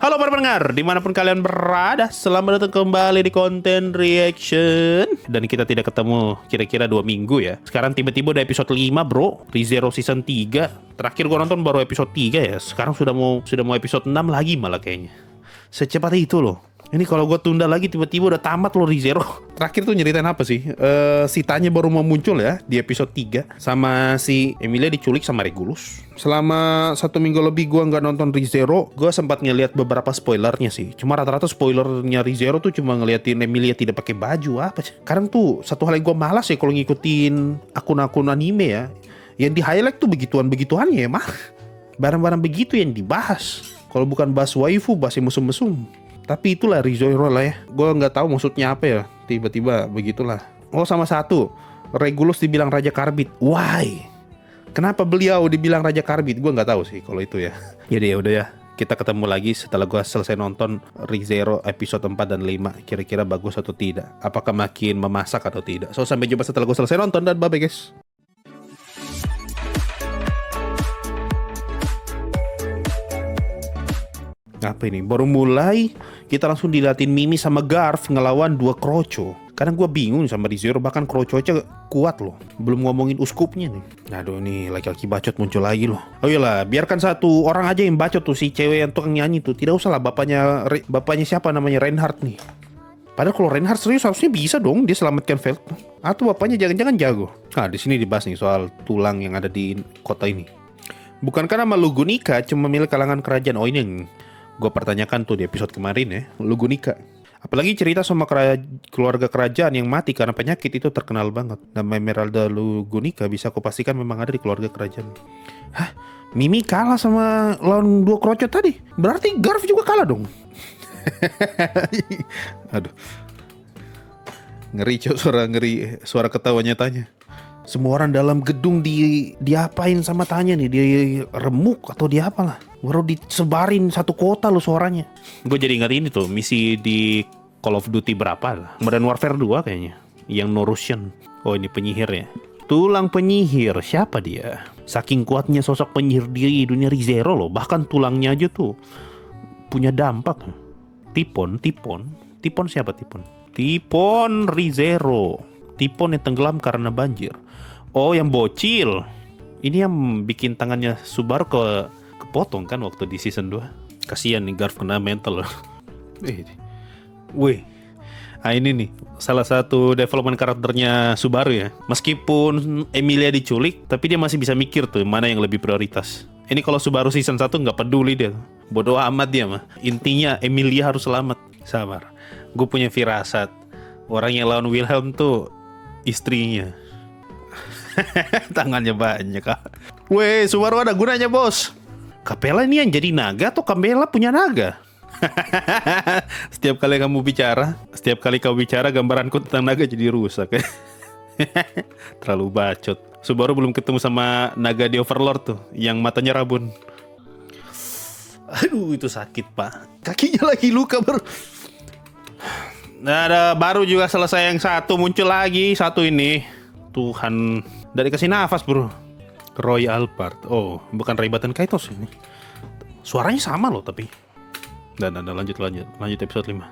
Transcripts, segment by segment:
Halo para pendengar, dimanapun kalian berada, selamat datang kembali di konten reaction. Dan kita tidak ketemu kira-kira 2 minggu ya. Sekarang tiba-tiba udah episode 5 bro, ReZero season 3. Terakhir gua nonton baru episode 3 ya. Sekarang sudah mau episode 6 lagi malah kayaknya. Secepat itu loh. Ini kalau gue tunda lagi tiba-tiba udah tamat loh ReZero. Terakhir tuh nyeritain apa sih? Si Tanya baru mau muncul ya di episode 3. Sama si Emilia diculik sama Regulus. Selama 1 minggu lebih gue nggak nonton ReZero, gue sempat ngeliat beberapa spoilernya sih. Cuma rata-rata spoilernya ReZero tuh cuma ngeliatin Emilia tidak pakai baju apa sih. Kadang tuh satu hal yang gue malas ya kalau ngikutin akun-akun anime ya. Yang di highlight tuh begituan-begituannya ya mah. Barang-barang begitu yang dibahas. Kalau bukan bahas waifu, bahas mesum-mesum. Tapi itulah ReZero lah ya. Gue nggak tahu maksudnya apa ya. Tiba-tiba begitulah. Oh sama satu, Regulus dibilang Raja Karbit. Why? Kenapa beliau dibilang Raja Karbit? Gue nggak tahu sih kalau itu ya. Ya udah ya. Kita ketemu lagi setelah gue selesai nonton ReZero episode 4 dan 5. Kira-kira bagus atau tidak? Apakah makin memasak atau tidak? So sampai jumpa setelah gue selesai nonton dan bye-bye guys. Apa ini? Baru mulai kita langsung dilatih Mimi sama Garf ngelawan 2 kroco. Kadang gue bingung sama ReZero, bahkan kroco aja kuat loh. Belum ngomongin uskupnya nih. Aduh nih laki-laki bacot muncul lagi loh. Oh iyalah, biarkan satu orang aja yang bacot tuh, si cewek yang tukang nyanyi tuh. Tidak usah lah bapaknya siapa namanya, Reinhardt nih. Padahal kalau Reinhardt serius harusnya bisa dong dia selamatkan Veld. Atau bapaknya jangan-jangan jago. Nah di sini dibahas nih soal tulang yang ada di kota ini. Bukankah nama Lugunika cuma milik kalangan kerajaan? Oh ini yang gue pertanyakan tuh di episode kemarin ya, Lugunika. Apalagi cerita sama keluarga kerajaan yang mati karena penyakit itu terkenal banget. Nama Emeralda Lugunika bisa aku pastikan memang ada di keluarga kerajaan. Hah? Mimi kalah sama lawan 2 kroco tadi? Berarti Garf juga kalah dong? Aduh. Ngeri cok, suara ketawanya Tanya. Semua orang dalam gedung diapain sama Tanya nih? Dia remuk atau dia apalah? Baru disebarin satu kota loh suaranya. Gue jadi ingat ini tuh misi di Call of Duty berapa lah, Modern Warfare 2 kayaknya, yang Norusian. Oh ini penyihir ya. Tulang penyihir, siapa dia? Saking kuatnya sosok penyihir di dunia ReZero loh. Bahkan tulangnya aja tuh punya dampak. Tipon siapa Tipon? Tipon ReZero. Tipon yang tenggelam karena banjir. Oh yang bocil. Ini yang bikin tangannya Subaru kepotong kan waktu di season 2. Kasian nih Garf kena mental loh. Wih. Nah ini nih salah satu development karakternya Subaru ya. Meskipun Emilia diculik, tapi dia masih bisa mikir tuh mana yang lebih prioritas. Ini kalau Subaru season 1 gak peduli dia. Bodoh amat dia mah. Intinya Emilia harus selamat. Sabar. Gue punya firasat. Orang yang lawan Wilhelm tuh istrinya. Tangannya banyak kak. Weh, Subaru ada gunanya bos. Capella ini yang jadi naga atau Capella punya naga? Setiap kali kamu bicara, gambaranku tentang naga jadi rusak. Terlalu bacot. Subaru belum ketemu sama naga di Overlord tuh, yang matanya rabun. Aduh, itu sakit pak. Kakinya lagi luka baru. Nah, ada baru juga selesai yang satu, muncul lagi satu ini. Tuhan, dari kasih nafas bro. Roy Alpert. Oh, bukan Ray Batan Kaitos ini. Suaranya sama loh tapi. Dan lanjut episode 5.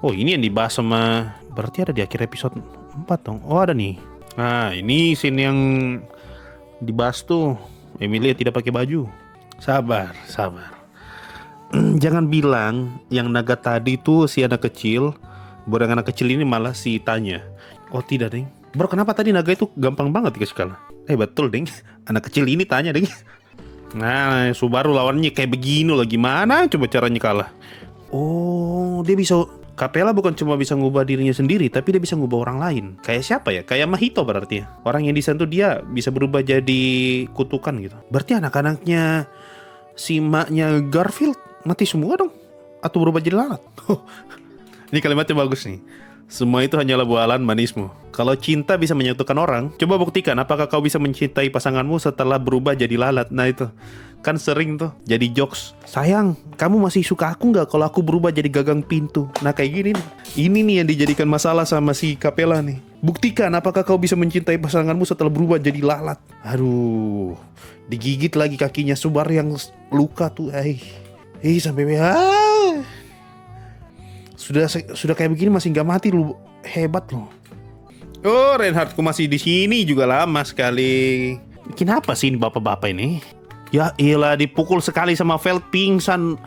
Oh, ini yang dibahas sama, berarti ada di akhir episode 4 dong. Oh, ada nih. Nah, ini scene yang dibahas tuh Emilia tidak pakai baju. Sabar. Jangan bilang yang naga tadi tuh si anak kecil. Baru yang anak kecil ini malah si Tanya. Oh tidak deng. Bro kenapa tadi naga itu gampang banget guys kalah? Betul deng. Anak kecil ini Tanya deng. Nah Subaru lawannya kayak begini loh. Gimana coba caranya kalah? Oh dia bisa. Capella bukan cuma bisa ngubah dirinya sendiri, tapi dia bisa ngubah orang lain. Kayak siapa ya? Kayak Mahito berarti ya. Orang yang disentuh dia bisa berubah jadi kutukan gitu. Berarti anak-anaknya si maknya Garfield mati semua dong? Atau berubah jadi lalat? Ini kalimatnya bagus nih. Semua itu hanyalah bualan manismu. Kalau cinta bisa menyatukan orang, coba buktikan apakah kau bisa mencintai pasanganmu setelah berubah jadi lalat. Nah itu, kan sering tuh jadi jokes. Sayang, kamu masih suka aku gak kalau aku berubah jadi gagang pintu? Nah kayak gini nih. Ini nih yang dijadikan masalah sama si Capella nih. Buktikan apakah kau bisa mencintai pasanganmu setelah berubah jadi lalat. Aduh, digigit lagi kakinya Subaru yang luka tuh. Sampai sudah kayak begini masih nggak mati lu, hebat lo. Oh, Reinhardtku masih di sini juga lama sekali. Bikin apa sih ini bapak-bapak ini? Ya iyalah, dipukul sekali sama Feld pingsan.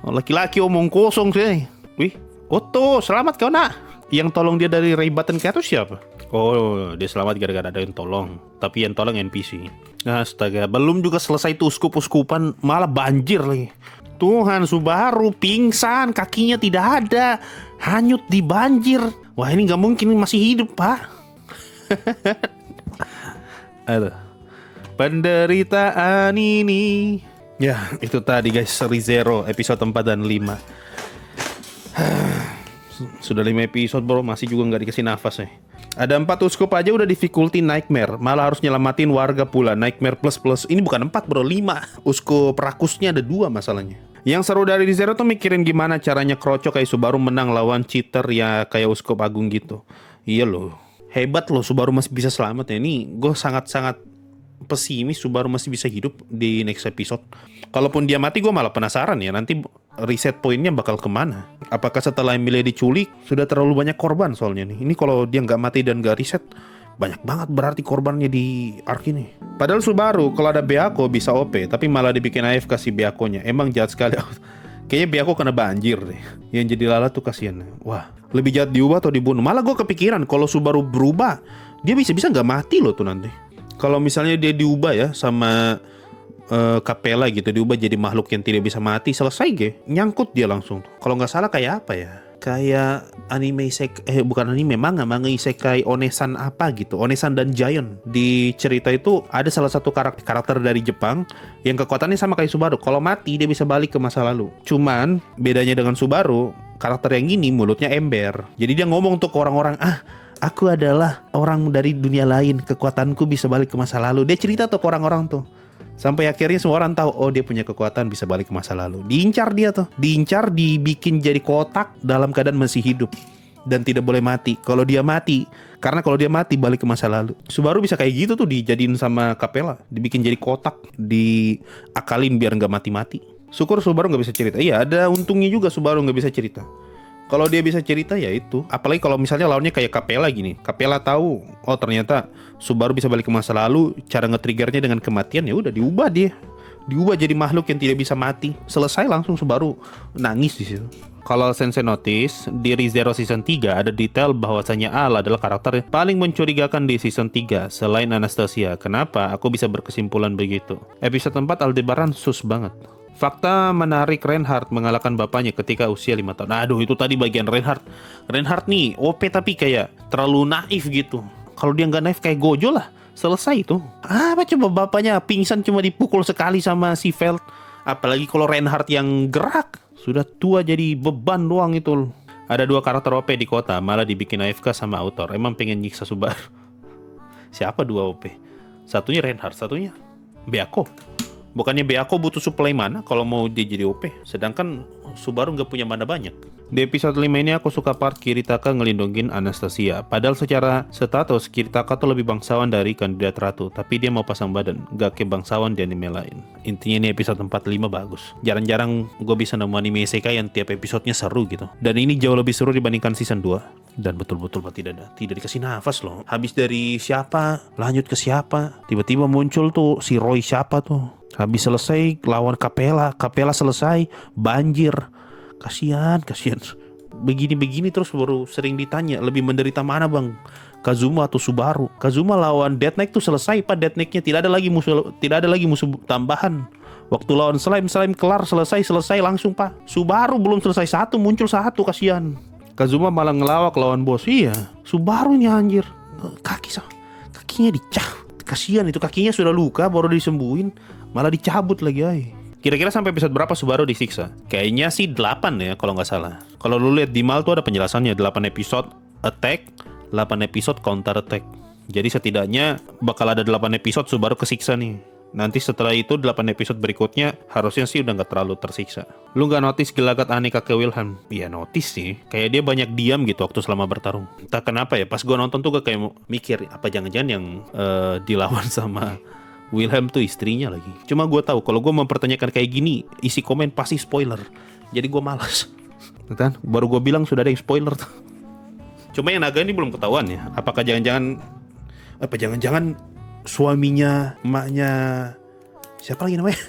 Laki-laki omong kosong sih. Wih, Otto, selamat kau nak. Yang tolong dia dari Ray Button ke atas siapa? Oh, dia selamat gara-gara ada yang tolong. Tapi yang tolong NPC. Astaga, belum juga selesai tuh uskup-uskupan, malah banjir lagi. Tuhan, Subaru pingsan, kakinya tidak ada, hanyut di banjir. Wah, ini nggak mungkin masih hidup, Pak. Aduh, penderitaan ini. Ya, itu tadi guys, ReZero episode 4 dan 5. Sudah 5 episode bro, masih juga nggak dikasih nafas ya. Ada 4 uskup aja udah difficulty nightmare, malah harus nyelamatin warga pula, nightmare plus. Ini bukan 4 bro, 5. Uskup rakusnya ada 2 masalahnya. Yang seru dari ReZero tuh mikirin gimana caranya Kroco kayak Subaru menang lawan cheater ya kayak uskup agung gitu. Iya loh, hebat loh Subaru masih bisa selamat ya. Ini gue sangat-sangat pesimis Subaru masih bisa hidup di next episode. Kalaupun dia mati gue malah penasaran ya, nanti reset poinnya bakal kemana. Apakah setelah Emilia diculik sudah terlalu banyak korban soalnya nih. Ini kalau dia nggak mati dan nggak reset, banyak banget berarti korbannya di arc ini. Padahal Subaru kalau ada Beako bisa OP, tapi malah dibikin AFK si Beakonya. Emang jahat sekali. Kayaknya Beako kena banjir deh. Yang jadi lala tuh kasihan. Wah, lebih jahat diubah atau dibunuh? Malah gue kepikiran kalau Subaru berubah, dia bisa-bisa nggak mati loh tuh nanti. Kalau misalnya dia diubah ya sama Capella gitu, diubah jadi makhluk yang tidak bisa mati, selesai nyangkut dia langsung. Kalau nggak salah kayak apa ya? Kayak anime bukan anime, manga isekai Onesan apa gitu, Onesan dan Giant. Di cerita itu ada salah satu karakter dari Jepang yang kekuatannya sama kayak Subaru. Kalau mati dia bisa balik ke masa lalu. Cuman bedanya dengan Subaru, karakter yang ini mulutnya ember. Jadi dia ngomong tuh ke orang-orang, aku adalah orang dari dunia lain, kekuatanku bisa balik ke masa lalu. Dia cerita tuh ke orang-orang tuh. Sampai akhirnya semua orang tahu, oh dia punya kekuatan bisa balik ke masa lalu. Diincar dia tuh. Diincar, dibikin jadi kotak dalam keadaan masih hidup. Dan tidak boleh mati. Kalau dia mati, karena kalau dia mati balik ke masa lalu. Subaru bisa kayak gitu tuh, dijadiin sama Capella. Dibikin jadi kotak, diakalin biar nggak mati-mati. Syukur Subaru nggak bisa cerita. Iya, ada untungnya juga Subaru nggak bisa cerita. Kalau dia bisa cerita ya itu. Apalagi kalau misalnya lawannya kayak Capella gini. Capella tahu, oh ternyata Subaru bisa balik ke masa lalu. Cara nge-triggernya dengan kematian, ya udah diubah dia. Diubah jadi makhluk yang tidak bisa mati. Selesai langsung Subaru nangis di situ. Kalau Sensei notice, di ReZero Season 3 ada detail bahwasanya Al adalah karakter yang paling mencurigakan di Season 3 selain Anastasia. Kenapa aku bisa berkesimpulan begitu? Episode 4 Aldebaran sus banget. Fakta menarik, Reinhardt mengalahkan bapaknya ketika usia 5 tahun. Aduh, itu tadi bagian Reinhardt. Reinhardt nih OP tapi kayak terlalu naif gitu. Kalau dia nggak naif kayak Gojo lah, selesai itu. Apa coba bapaknya pingsan cuma dipukul sekali sama si Feld. Apalagi kalau Reinhardt yang gerak, sudah tua jadi beban doang itu. Ada 2 karakter OP di kota, malah dibikin AFK sama autor. Emang pengen nyiksa Subaru. Siapa 2 OP? Satunya Reinhardt, satunya Beako. Bukannya Beako butuh supply mana kalau mau dia jadi OP, sedangkan Subaru nggak punya mana banyak. Di episode 5 ini aku suka part Kiritaka ngelindungin Anastasia. Padahal secara status Kiritaka tuh lebih bangsawan dari kandidat ratu, tapi dia mau pasang badan, gak kayak bangsawan di anime lain. Intinya ini episode 4-5 bagus. Jarang-jarang gue bisa nemu anime isekai yang tiap episodenya seru gitu. Dan ini jauh lebih seru dibandingkan season 2. Dan betul-betul tidak dikasih nafas loh. Habis dari siapa, lanjut ke siapa, tiba-tiba muncul tuh si Roy siapa tuh. Habis selesai lawan Capella selesai banjir. Kasihan. Begini terus baru sering ditanya, lebih menderita mana bang, Kazuma atau Subaru? Kazuma lawan Death Knight tuh selesai Pak, Death Knight-nya tidak ada lagi musuh tambahan. Waktu lawan slime kelar selesai langsung Pak. Subaru belum selesai satu muncul satu, kasihan. Kazuma malah ngelawak lawan bos. Iya, Subaru ini anjir. Kakinya dicah. Kasihan itu, kakinya sudah luka baru disembuhin, malah dicabut lagi ay. Kira-kira sampai episode berapa Subaru disiksa? Kayaknya sih 8 ya kalau nggak salah. Kalau lu lihat di Mal tuh ada penjelasannya, 8 episode attack, 8 episode counter attack. Jadi setidaknya bakal ada 8 episode Subaru kesiksa nih. Nanti setelah itu 8 episode berikutnya harusnya sih udah gak terlalu tersiksa. Lu gak notice gelagat aneh kakek Wilhelm? Iya notice sih. Kayak dia banyak diam gitu waktu selama bertarung. Entah kenapa ya, pas gue nonton tuh gue kayak mikir, apa jangan-jangan yang dilawan sama Wilhelm tuh istrinya lagi. Cuma gue tahu kalau gue mempertanyakan kayak gini, isi komen pasti spoiler. Jadi gue malas. Kan? Baru gue bilang sudah ada yang spoiler tuh. Cuma yang naga ini belum ketahuan ya. Apakah jangan-jangan suaminya, emaknya, siapa lagi namanya?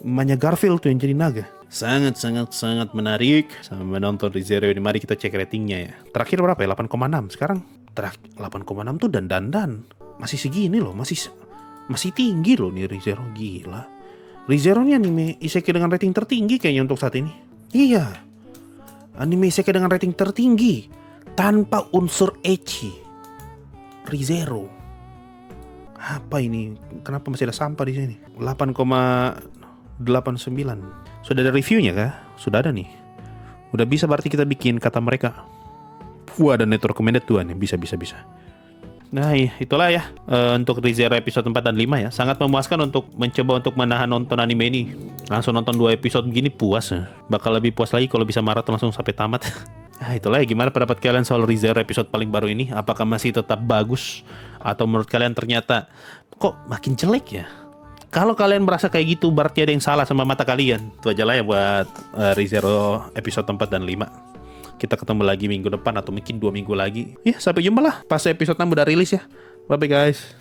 Emaknya Garfield tuh yang jadi naga. Sangat menarik sama menonton ReZero ini. Mari kita cek ratingnya ya. Terakhir berapa ya? 8,6. Sekarang 8,6 tuh dan masih segini loh, masih tinggi loh nih ReZero, gila. ReZero ini anime isekai dengan rating tertinggi kayaknya untuk saat ini. Iya, anime isekai dengan rating tertinggi tanpa unsur ecchi. ReZero. Apa ini? Kenapa masih ada sampah di sini? 8,89. Sudah ada reviewnya kah? Sudah ada nih. Udah bisa berarti kita bikin kata mereka. Wah, ada net recommended tuh nih. Bisa. Nah, itulah ya untuk ReZero episode 4 dan 5 ya. Sangat memuaskan untuk mencoba untuk menahan nonton anime ini. Langsung nonton 2 episode begini puas ya. Bakal lebih puas lagi kalau bisa maraton langsung sampai tamat. Nah, itulah ya. Gimana pendapat kalian soal ReZero episode paling baru ini? Apakah masih tetap bagus? Atau menurut kalian ternyata kok makin jelek ya? Kalau kalian merasa kayak gitu berarti ada yang salah sama mata kalian. Itu aja lah ya buat ReZero episode 4 dan 5. Kita ketemu lagi minggu depan atau mungkin 2 minggu lagi. Ya, sampai jumpa lah pas episode 6 udah rilis ya. Bye bye guys.